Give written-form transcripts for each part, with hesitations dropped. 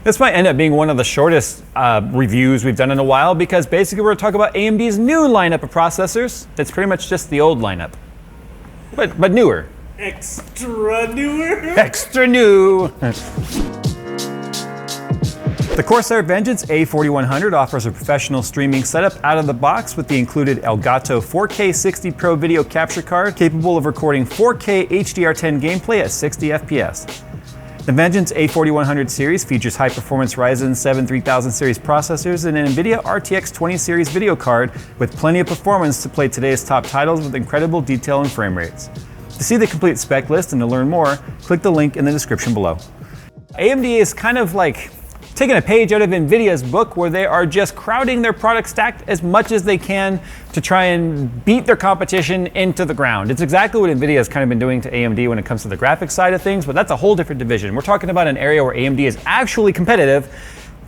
This might end up being one of the shortest reviews we've done in a while, because basically we're going to talk about AMD's new lineup of processors. It's pretty much just the old lineup, but newer. Extra newer? Extra new. The Corsair Vengeance A4100 offers a professional streaming setup out of the box with the included Elgato 4K 60 Pro video capture card, capable of recording 4K HDR10 gameplay at 60 FPS. The Vengeance A4100 series features high-performance RYZEN 7 3000 series processors and an NVIDIA RTX 20 series video card with plenty of performance to play today's top titles with incredible detail and frame rates. To see the complete spec list and to learn more, click the link in the description below. AMD is kind of like taking a page out of NVIDIA's book, where they are just crowding their product stack as much as they can to try and beat their competition into the ground. It's exactly what NVIDIA has kind of been doing to AMD when it comes to the graphics side of things, but that's a whole different division. We're talking about an area where AMD is actually competitive,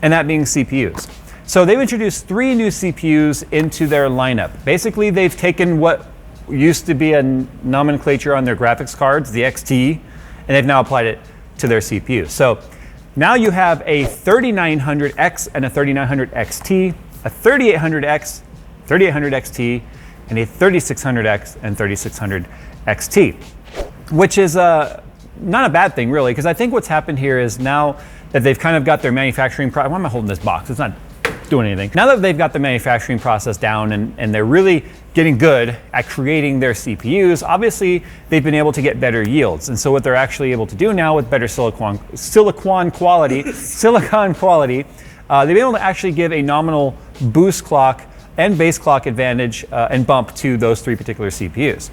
and that being CPUs. So they've introduced 3 new CPUs into their lineup. Basically, they've taken what used to be a nomenclature on their graphics cards, the XT, and they've now applied it to their CPUs. So now you have a 3900X and a 3900 XT, a 3800X, 3800 XT, and a 3600X and 3600 XT, which is not a bad thing, really, because I think what's happened here is now that they've kind of got their manufacturing process. Why am I holding this box? It's not doing anything. Now that they've got the manufacturing process down and they're really getting good at creating their CPUs, obviously they've been able to get better yields. And so what they're actually able to do now with better silicon quality, they've been able to actually give a nominal boost clock and base clock advantage and bump to those 3 particular CPUs.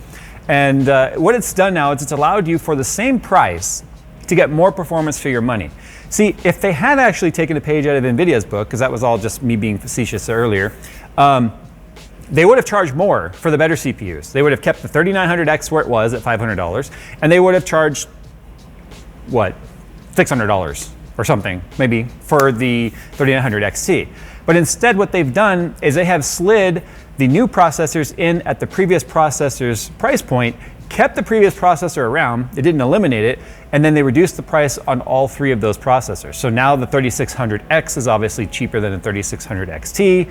And what it's done now is it's allowed you, for the same price, to get more performance for your money. See, if they had actually taken a page out of NVIDIA's book, because that was all just me being facetious earlier, they would have charged more for the better CPUs. They would have kept the 3900X where it was at $500, and they would have charged, what, $600 or something, maybe, for the 3900 XT. But instead, what they've done is they have slid the new processors in at the previous processor's price point, kept the previous processor around, it didn't eliminate it, and then they reduced the price on all 3 of those processors. So now the 3600X is obviously cheaper than the 3600 XT.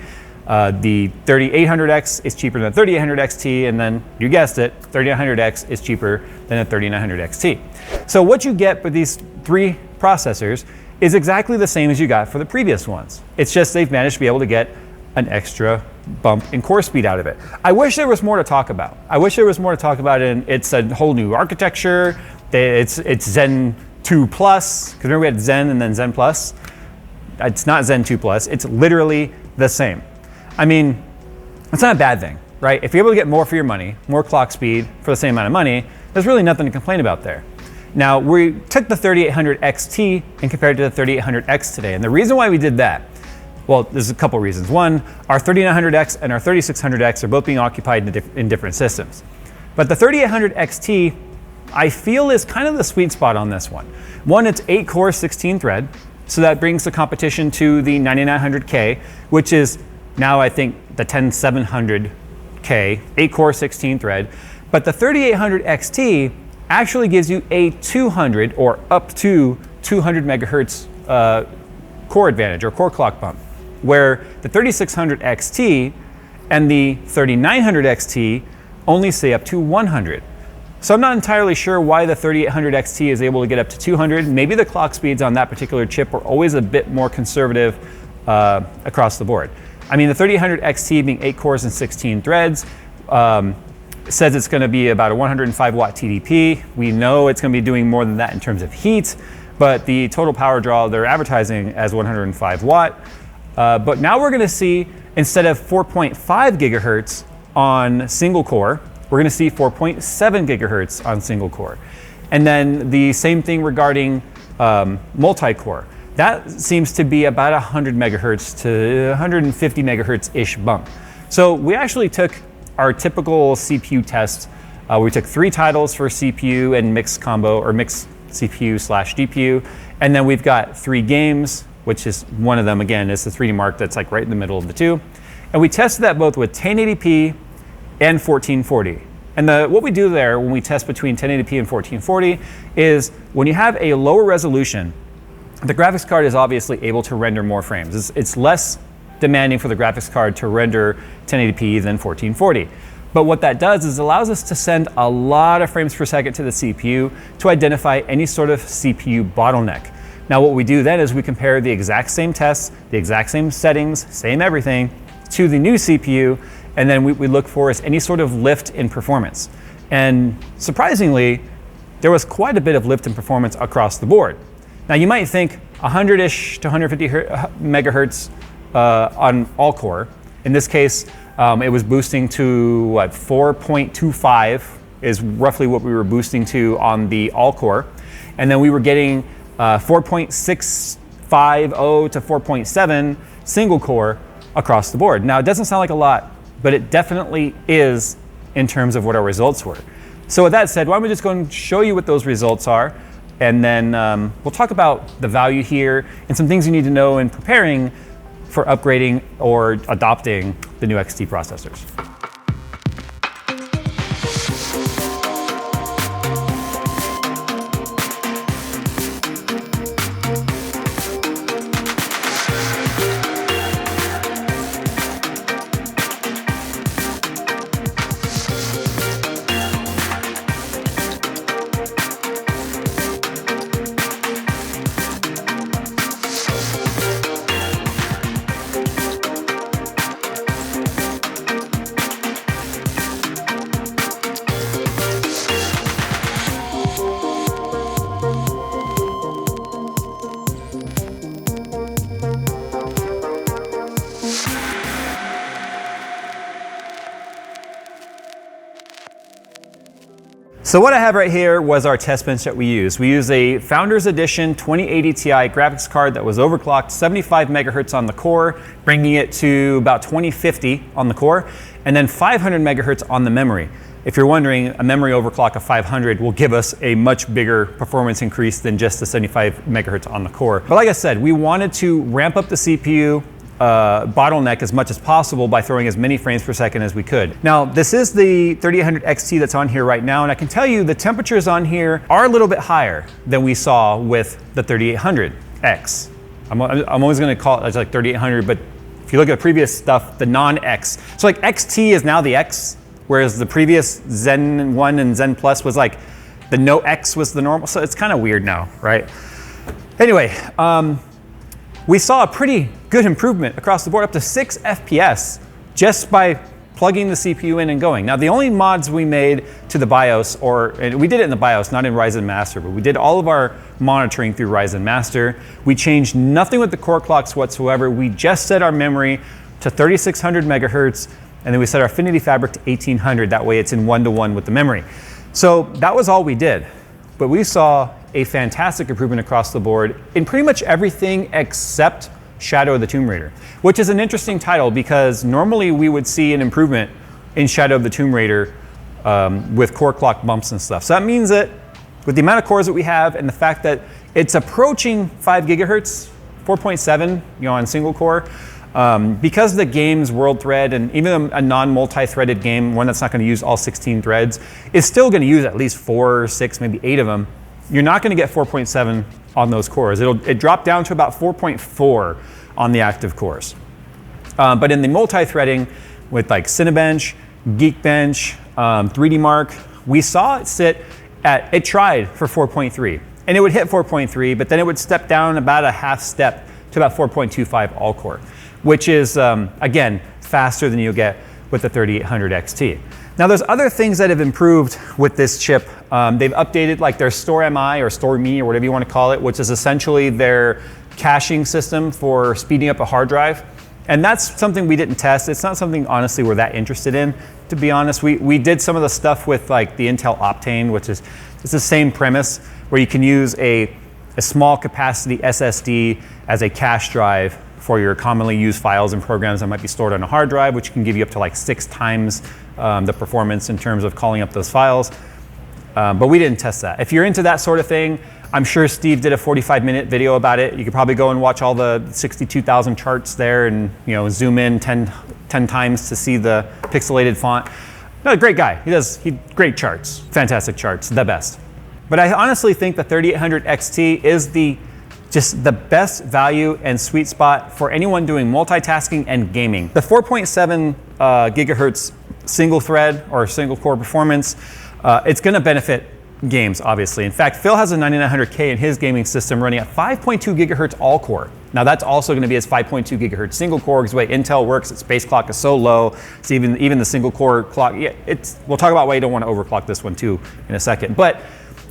The 3800X is cheaper than the 3800 XT, and then, you guessed it, 3900X is cheaper than the 3900 XT. So what you get with these 3 processors is exactly the same as you got for the previous ones. It's just they've managed to be able to get an extra bump in core speed out of it. I wish there was more to talk about. And it's a whole new architecture. It's Zen 2 Plus, because remember we had Zen and then Zen Plus. It's not Zen 2 Plus, it's literally the same. I mean, it's not a bad thing, right? If you're able to get more for your money, more clock speed for the same amount of money, there's really nothing to complain about there. Now, we took the 3800 XT and compared it to the 3800X today. And the reason why we did that, well, there's a couple reasons. One, our 3900X and our 3600X are both being occupied in different systems. But the 3800 XT, I feel, is kind of the sweet spot on this one. One, it's 8 core, 16 thread. So that brings the competition to the 9900K, which is now, I think, the 10700K, 8 core, 16 thread. But the 3800 XT actually gives you a 200 or up to 200 megahertz core advantage or core clock bump, where the 3600 XT and the 3900 XT only say up to 100. So I'm not entirely sure why the 3800 XT is able to get up to 200. Maybe the clock speeds on that particular chip are always a bit more conservative across the board. I mean, the 3800 XT being 8 cores and 16 threads says it's going to be about a 105 watt TDP. We know it's going to be doing more than that in terms of heat, but the total power draw they're advertising as 105 watt. But now we're going to see, instead of 4.5 gigahertz on single core, we're going to see 4.7 gigahertz on single core. And then the same thing regarding multi-core. That seems to be about 100 megahertz to 150 megahertz-ish bump. So we actually took our typical CPU test. We took 3 titles for CPU and mixed combo, or mixed CPU/GPU. And then we've got 3 games, which is one of them, again, is the 3D Mark that's like right in the middle of the 2. And we tested that both with 1080p and 1440. And what we do there when we test between 1080p and 1440 is when you have a lower resolution, the graphics card is obviously able to render more frames. It's less demanding for the graphics card to render 1080p than 1440. But what that does is allows us to send a lot of frames per second to the CPU to identify any sort of CPU bottleneck. Now what we do then is we compare the exact same tests, the exact same settings, same everything, to the new CPU, and then we look for any sort of lift in performance. And surprisingly, there was quite a bit of lift in performance across the board. Now you might think 100-ish to 150 megahertz on all core. In this case, it was boosting to what, 4.25 is roughly what we were boosting to on the all core. And then we were getting 4.650 to 4.7 single core across the board. Now it doesn't sound like a lot, but it definitely is in terms of what our results were. So with that said, why don't we just go and show you what those results are, and then we'll talk about the value here and some things you need to know in preparing for upgrading or adopting the new XT processors. So what I have right here was our test bench that we used. We used a Founders Edition 2080 Ti graphics card that was overclocked 75 megahertz on the core, bringing it to about 2050 on the core, and then 500 megahertz on the memory. If you're wondering, a memory overclock of 500 will give us a much bigger performance increase than just the 75 megahertz on the core. But like I said, we wanted to ramp up the CPU bottleneck as much as possible by throwing as many frames per second as we could. Now, this is the 3800 XT that's on here right now, and I can tell you the temperatures on here are a little bit higher than we saw with the 3800X. I'm always gonna call it like 3800, but if you look at previous stuff, the non-X. So like XT is now the X, whereas the previous Zen 1 and Zen Plus was like, the no X was the normal, so it's kind of weird now, right? Anyway, we saw a pretty good improvement across the board, up to 6 FPS, just by plugging the CPU in and going. Now, the only mods we made to the BIOS, and we did it in the BIOS, not in RYZEN Master, but we did all of our monitoring through RYZEN Master. We changed nothing with the core clocks whatsoever. We just set our memory to 3600 megahertz, and then we set our Affinity Fabric to 1800. That way it's in one-to-one with the memory. So that was all we did. But we saw a fantastic improvement across the board in pretty much everything except Shadow of the Tomb Raider, which is an interesting title because normally we would see an improvement in Shadow of the Tomb Raider with core clock bumps and stuff. So that means that with the amount of cores that we have and the fact that it's approaching 5 gigahertz, 4.7, on single core, because the game's world thread and even a non-multi-threaded game, one that's not going to use all 16 threads, is still going to use at least 4 or 6, maybe 8 of them. You're not going to get 4.7 on those cores. It dropped down to about 4.4 on the active cores. But in the multi-threading with like Cinebench, Geekbench, 3D Mark, we saw it sit at, it tried for 4.3 and it would hit 4.3, but then it would step down about a half step to about 4.25 all core, which is, again, faster than you'll get with the 3800 XT. Now there's other things that have improved with this chip. They've updated like their Store MI or Store Me or whatever you want to call it, which is essentially their caching system for speeding up a hard drive. And that's something we didn't test. It's not something, honestly, we're that interested in, to be honest. We did some of the stuff with like the Intel Optane, which is it's the same premise where you can use a small capacity SSD as a cache drive for your commonly used files and programs that might be stored on a hard drive, which can give you up to like 6 times the performance in terms of calling up those files. But we didn't test that. If you're into that sort of thing, I'm sure Steve did a 45-minute video about it. You could probably go and watch all the 62,000 charts there and zoom in 10 times to see the pixelated font. No, great guy. He great charts, fantastic charts, the best. But I honestly think the 3800 XT is the Just the best value and sweet spot for anyone doing multitasking and gaming. The 4.7 gigahertz single thread or single core performance, it's gonna benefit games, obviously. In fact, Phil has a 9900K in his gaming system running at 5.2 gigahertz all core. Now that's also gonna be his 5.2 gigahertz single core, because the way Intel works, its base clock is so low, so even the single core clock, yeah, we'll talk about why you don't wanna overclock this one too in a second. But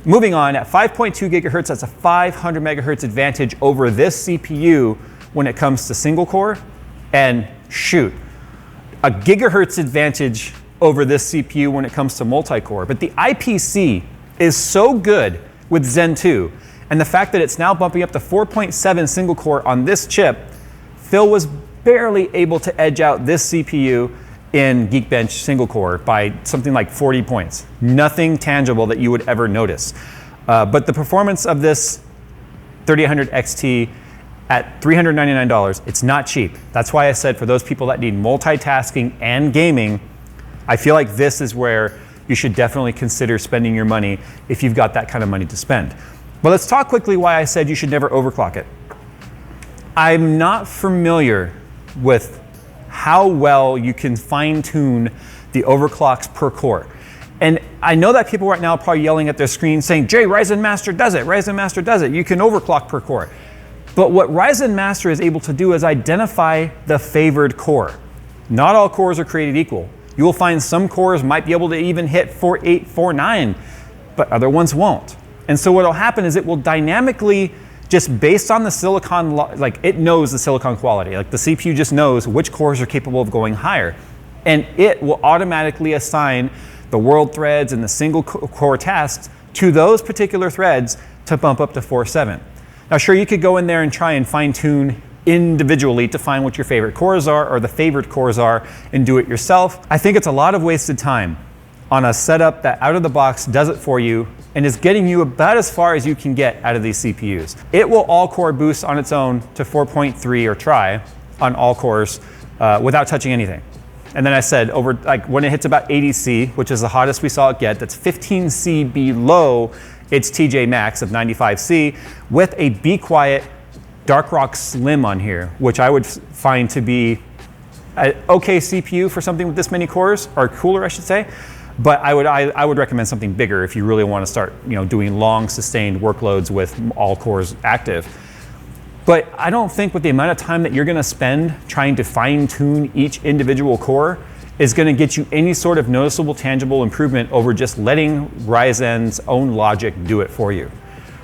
moving on, at 5.2 gigahertz, that's a 500 megahertz advantage over this CPU when it comes to single core, and shoot, a gigahertz advantage over this CPU when it comes to multi-core. But the IPC is so good with Zen 2, and the fact that it's now bumping up to 4.7 single core on this chip, Phil was barely able to edge out this CPU in Geekbench single core by something like 40 points. Nothing tangible that you would ever notice. But the performance of this 3800 XT at $399, it's not cheap. That's why I said for those people that need multitasking and gaming, I feel like this is where you should definitely consider spending your money if you've got that kind of money to spend. But let's talk quickly why I said you should never overclock it. I'm not familiar with how well you can fine tune the overclocks per core. And I know that people right now are probably yelling at their screen saying, Jay, Ryzen Master does it, Ryzen Master does it. You can overclock per core. But what Ryzen Master is able to do is identify the favored core. Not all cores are created equal. You will find some cores might be able to even hit 48, 49, but other ones won't. And so what will happen is it will dynamically, just based on the silicon, like it knows the silicon quality. Like the CPU just knows which cores are capable of going higher. And it will automatically assign the world threads and the single core tasks to those particular threads to bump up to 4.7. Now sure, you could go in there and try and fine tune individually to find what your favorite cores are or the favorite cores are and do it yourself. I think it's a lot of wasted time on a setup that out of the box does it for you and is getting you about as far as you can get out of these CPUs. It will all core boost on its own to 4.3 or try on all cores without touching anything. And then I said over, like when it hits about 80C, which is the hottest we saw it get, that's 15C below its TJ Max of 95C with a Be Quiet Dark Rock Slim on here, which I would find to be an okay CPU for something with this many cores, or cooler I should say. But I would recommend something bigger if you really want to start doing long sustained workloads with all cores active. But I don't think with the amount of time that you're going to spend trying to fine tune each individual core is going to get you any sort of noticeable tangible improvement over just letting Ryzen's own logic do it for you.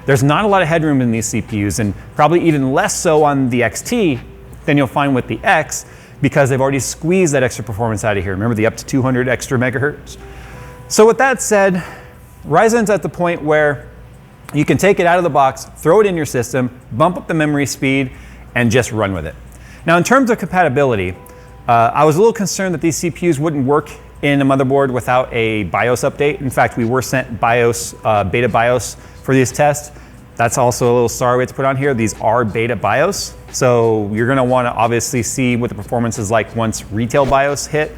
There's not a lot of headroom in these CPUs, and probably even less so on the XT than you'll find with the X, because they've already squeezed that extra performance out of here. Remember the up to 200 extra megahertz? So with that said, Ryzen's at the point where you can take it out of the box, throw it in your system, bump up the memory speed, and just run with it. Now in terms of compatibility, I was a little concerned that these CPUs wouldn't work in a motherboard without a BIOS update. In fact, we were sent BIOS, beta BIOS for these tests. That's also a little star we have to put on here. These are beta BIOS. So you're gonna wanna obviously see what the performance is like once retail BIOS hit.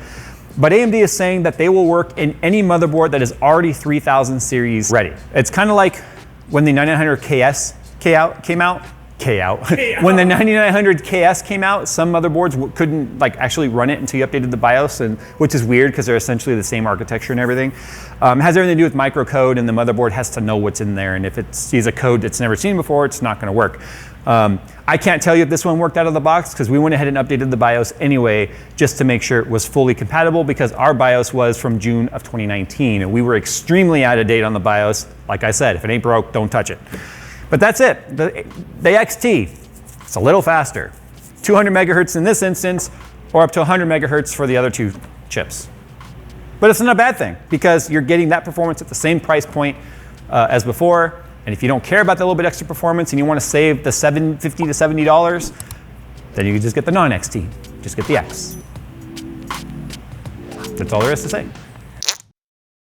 But AMD is saying that they will work in any motherboard that is already 3000 series ready. It's kind of like when the 9900KS came out. When the 9900KS came out, some motherboards couldn't actually run it until you updated the BIOS, which is weird because they're essentially the same architecture and everything. It has everything to do with microcode, and the motherboard has to know what's in there. And if it sees a code it's never seen before, it's not going to work. I can't tell you if this one worked out of the box because we went ahead and updated the BIOS anyway, just to make sure it was fully compatible, because our BIOS was from June of 2019, and we were extremely out of date on the BIOS. Like I said, if it ain't broke, don't touch it. But that's it. The XT, it's a little faster. 200 megahertz in this instance, or up to 100 megahertz for the other two chips. But it's not a bad thing, because you're getting that performance at the same price point as before. And if you don't care about the little bit extra performance and you want to save the $50 to $70, then you can just get the non-XT. Just get the X. That's all there is to say.